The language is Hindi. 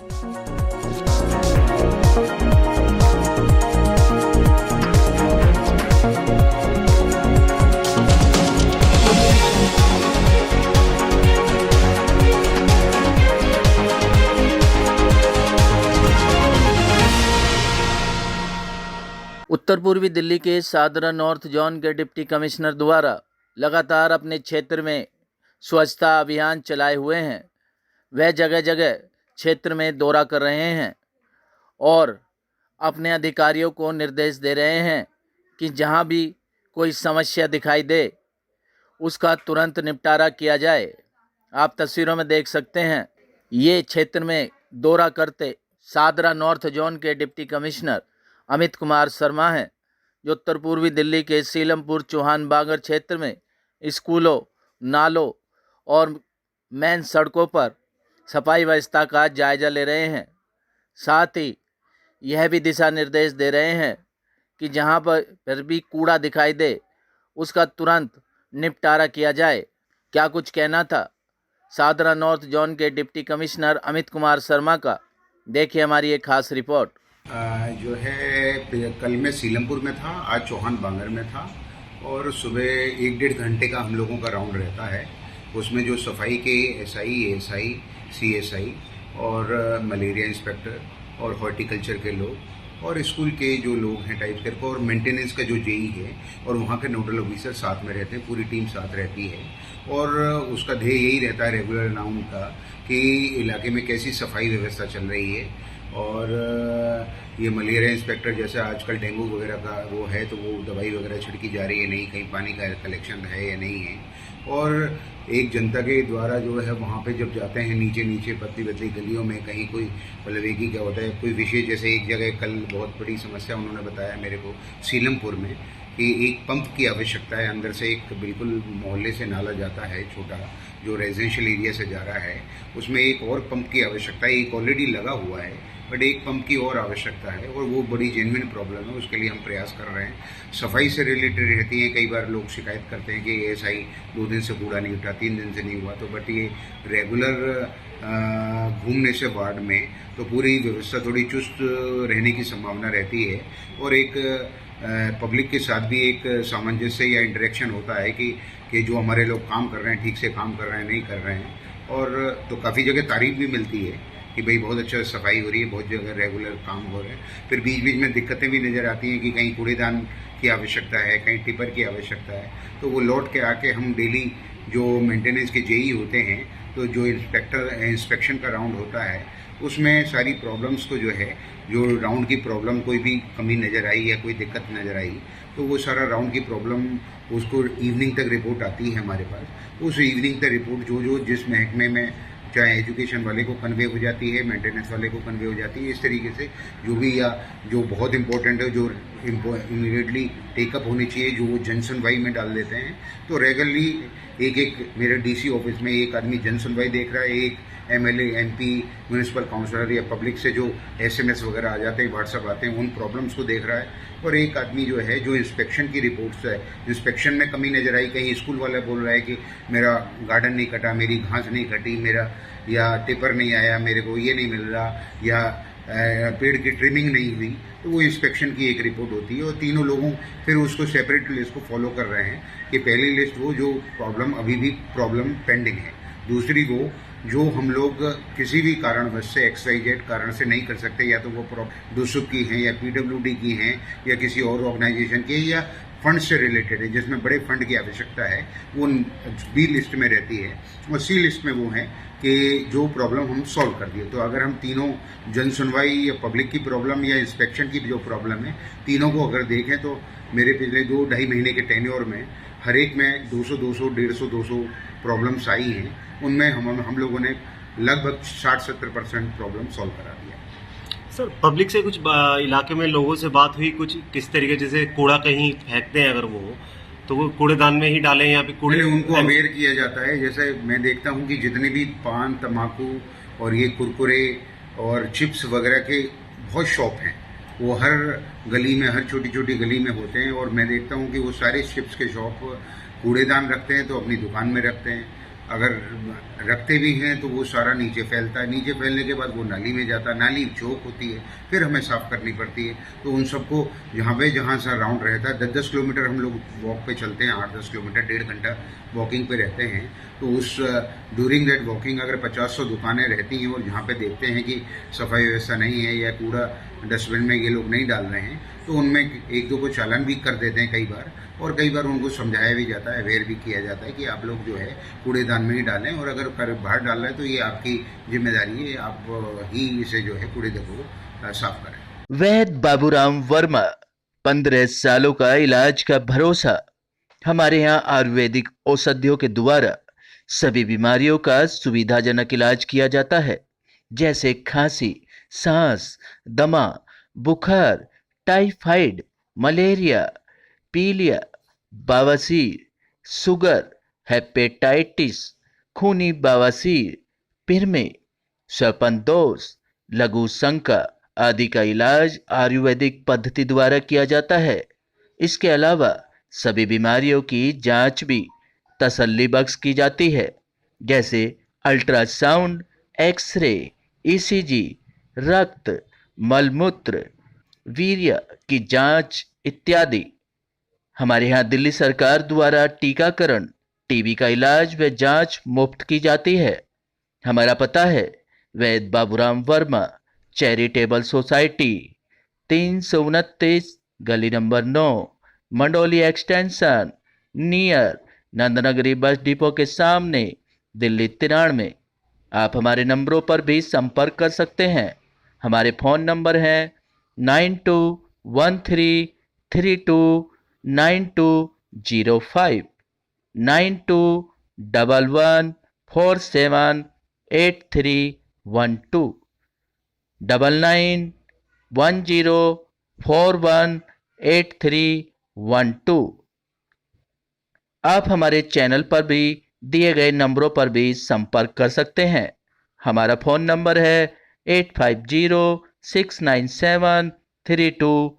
उत्तर पूर्वी दिल्ली के सादरा नॉर्थ जोन के डिप्टी कमिश्नर द्वारा लगातार अपने क्षेत्र में स्वच्छता अभियान चलाए हुए हैं। वह जगह जगह क्षेत्र में दौरा कर रहे हैं और अपने अधिकारियों को निर्देश दे रहे हैं कि जहां भी कोई समस्या दिखाई दे उसका तुरंत निपटारा किया जाए। आप तस्वीरों में देख सकते हैं, ये क्षेत्र में दौरा करते सादरा नॉर्थ जोन के डिप्टी कमिश्नर अमित कुमार शर्मा हैं, जो उत्तर पूर्वी दिल्ली के सीलमपुर चौहान बागर क्षेत्र में स्कूलों, नालों और मेन सड़कों पर सफाई व्यवस्था का जायजा ले रहे हैं। साथ ही यह भी दिशा निर्देश दे रहे हैं कि जहां पर भी कूड़ा दिखाई दे उसका तुरंत निपटारा किया जाए। क्या कुछ कहना था सादरा नॉर्थ जोन के डिप्टी कमिश्नर अमित कुमार शर्मा का, देखिए हमारी एक खास रिपोर्ट। जो है कल मैं सीलमपुर में था, आज चौहान बांगर में था और सुबह 1-1.5 घंटे का हम लोगों का राउंड रहता है। उसमें जो सफाई के एसआई, एएसआई, सीएसआई और मलेरिया इंस्पेक्टर और हॉर्टिकल्चर के लोग और स्कूल के जो लोग हैं टाइप करके और मेंटेनेंस का जो जेई है और वहाँ के नोडल ऑफिसर साथ में रहते हैं, पूरी टीम साथ रहती है और उसका ध्येय यही रहता है रेगुलर राउंड का कि इलाके में कैसी सफाई व्यवस्था चल रही है। और ये मलेरिया इंस्पेक्टर जैसे आजकल डेंगू वगैरह का वो है तो वो दवाई वगैरह छिड़की जा रही है नहीं, कहीं पानी का कलेक्शन है या नहीं है। और एक जनता के द्वारा जो है वहाँ पे जब जाते हैं नीचे पतली पतली गलियों में कहीं कोई मतलब एक ही क्या होता है कोई विशेष, जैसे एक जगह कल बहुत बड़ी समस्या उन्होंने बताया मेरे को सीलमपुर में कि एक पंप की आवश्यकता है। अंदर से एक बिल्कुल मोहल्ले से नाला जाता है छोटा जो रेजिडेंशियल एरिया से जा रहा है, उसमें एक और पंप की आवश्यकता है। एक ऑलरेडी लगा हुआ है बट एक पंप की और आवश्यकता है और वो बड़ी जेन्युइन प्रॉब्लम है, उसके लिए हम प्रयास कर रहे हैं। सफाई से रिलेटेड रहती है, कई बार लोग शिकायत करते हैं कि एएसआई 2 दिन से कूड़ा नहीं उठा, 3 दिन से नहीं हुआ, तो बट ये रेगुलर घूमने से वार्ड में तो पूरी व्यवस्था थोड़ी चुस्त रहने की संभावना रहती है और एक पब्लिक के साथ भी एक सामंजस्य या इंटरेक्शन होता है कि जो हमारे लोग काम कर रहे हैं ठीक से काम कर रहे हैं नहीं कर रहे हैं। और तो काफ़ी जगह तारीफ भी मिलती है कि भाई बहुत अच्छा सफाई हो रही है, बहुत जगह रेगुलर काम हो रहे हैं। फिर बीच बीच में दिक्कतें भी नज़र आती हैं कि कहीं कूड़ेदान की आवश्यकता है, कहीं टिपर की आवश्यकता है, तो वो लौट के आके हम डेली जो मेंटेनेंस के जेई होते हैं तो जो इंस्पेक्शन का राउंड होता है उसमें सारी प्रॉब्लम्स को जो है जो राउंड की प्रॉब्लम कोई भी कमी नज़र आई या कोई दिक्कत नज़र आई तो वो सारा राउंड की प्रॉब्लम उसको इवनिंग तक रिपोर्ट आती है हमारे पास। उस इवनिंग तक रिपोर्ट जो जिस महकमे में चाहे एजुकेशन वाले को कन्वे हो जाती है, मेंटेनेंस वाले को कन्वे हो जाती है, इस तरीके से जो भी या जो बहुत इंपॉर्टेंट है जो इमीडिएटली टेकअप होनी चाहिए जो वो जन सुनवाई में डाल देते हैं। तो रेगुलरली एक मेरे डीसी ऑफिस में एक आदमी जन सुनवाई देख रहा है, एक एमएलए, एमपी, म्यूनिसिपल काउंसलर या पब्लिक से जो एसएमएस वगैरह आ जाते हैं, व्हाट्सएप आते हैं, उन प्रॉब्लम्स को देख रहा है और एक आदमी जो है जो इंस्पेक्शन की रिपोर्ट्स है, इंस्पेक्शन में कमी नज़र आई, कहीं स्कूल वाला बोल रहा है कि मेरा गार्डन नहीं कटा, मेरी घास नहीं कटी, मेरा या टिपर नहीं आया, मेरे को ये नहीं मिल रहा या पेड़ की ट्रिमिंग नहीं हुई, तो वो इंस्पेक्शन की एक रिपोर्ट होती है और तीनों लोगों फिर उसको सेपरेट लिस्ट को फॉलो कर रहे हैं कि पहली लिस्ट वो जो प्रॉब्लम अभी भी प्रॉब्लम पेंडिंग है, दूसरी वो जो हम लोग किसी भी कारणवश से XYZ कारण से नहीं कर सकते, या तो वो दुसुक की हैं या PWD की हैं या किसी और ऑर्गेनाइजेशन की या फंड से रिलेटेड है जिसमें बड़े फंड की आवश्यकता है, वो B लिस्ट में रहती है और C लिस्ट में वो है कि जो प्रॉब्लम हम सॉल्व कर दिए। तो अगर हम तीनों जन सुनवाई या पब्लिक की प्रॉब्लम या इंस्पेक्शन की जो प्रॉब्लम है तीनों को अगर देखें तो मेरे पिछले 2-2.5 महीने के टेन्योर में हर एक में 200, 150, 200 प्रॉब्लम्स आई हैं, उनमें हम लोगों ने लगभग 60-70% प्रॉब्लम सॉल्व करा दिया। सर, पब्लिक से कुछ इलाके में लोगों से बात हुई कुछ किस तरीके, जैसे कूड़ा कहीं फेंकते हैं अगर वो तो वो कूड़ेदान में ही डालें या फिर कूड़े, उनको अवेयर किया जाता है। जैसे मैं देखता हूँ कि जितने भी पान, तम्बाकू और ये कुरकुरे और चिप्स वगैरह के बहुत शॉप हैं, वो हर गली में, हर छोटी छोटी गली में होते हैं और मैं देखता हूँ कि वो सारे चिप्स के शॉप कूड़ेदान रखते हैं तो अपनी दुकान में रखते हैं अगर रखते भी हैं तो वो सारा नीचे फैलता है, नीचे फैलने के बाद वो नाली में जाता है, नाली चौक होती है, फिर हमें साफ़ करनी पड़ती है। तो उन सबको जहाँ सा राउंड रहता है, 10-10 किलोमीटर हम लोग वॉक पे चलते हैं, 8-10 किलोमीटर, 1.5 घंटा वॉकिंग पे रहते हैं। तो उस ड्यूरिंग दैट वॉकिंग अगर 50-100 दुकानें रहती हैं और जहाँ पे देखते हैं कि सफाई व्यवस्था नहीं है या कूड़ा डस्टबिन में ये लोग नहीं डाल रहे हैं, तो उनमें 1-2 को चालान भी कर देते हैं कई बार, और कई बार उनको समझाया भी जाता है, अवेयर भी किया जाता है कि आप लोग जो है कूड़ेदान में ही डालें, और अगर बाहर डाल रहे हैं तो ये आपकी जिम्मेदारी है, आप ही इसे जो है कूड़ेदान को साफ करें। वैद बाबूराम वर्मा 15 सालों का इलाज का भरोसा। हमारे यहाँ आयुर्वेदिक औषधियों के द्वारा सभी बीमारियों का सुविधाजनक इलाज किया जाता है, जैसे खांसी, सांस, दमा, बुखार, टाइफाइड, मलेरिया, पीलिया, बवासीर, शुगर, हेपेटाइटिस, खूनी बवासीर, पिरमे, श्वापनदोष, लघु शंका आदि का इलाज आयुर्वेदिक पद्धति द्वारा किया जाता है। इसके अलावा सभी बीमारियों की जांच भी तसल्ली बख्श की जाती है, जैसे अल्ट्रासाउंड, एक्सरे, ईसीजी, रक्त, मलमूत्र, वीर्य की जांच इत्यादि। हमारे यहाँ दिल्ली सरकार द्वारा टीकाकरण, टीबी का इलाज व जांच मुफ्त की जाती है। हमारा पता है वैद बाबूराम वर्मा चैरिटेबल सोसाइटी, 329 गली number 9, Mandoli extension, near Nand Nagri bus depot के सामने, दिल्ली 93। आप हमारे नंबरों पर भी संपर्क कर सकते हैं। हमारे फ़ोन नंबर हैं 9213329205, 9211478312, 9910418312। आप हमारे चैनल पर भी दिए गए नंबरों पर भी संपर्क कर सकते हैं। हमारा फ़ोन नंबर है 8506973234।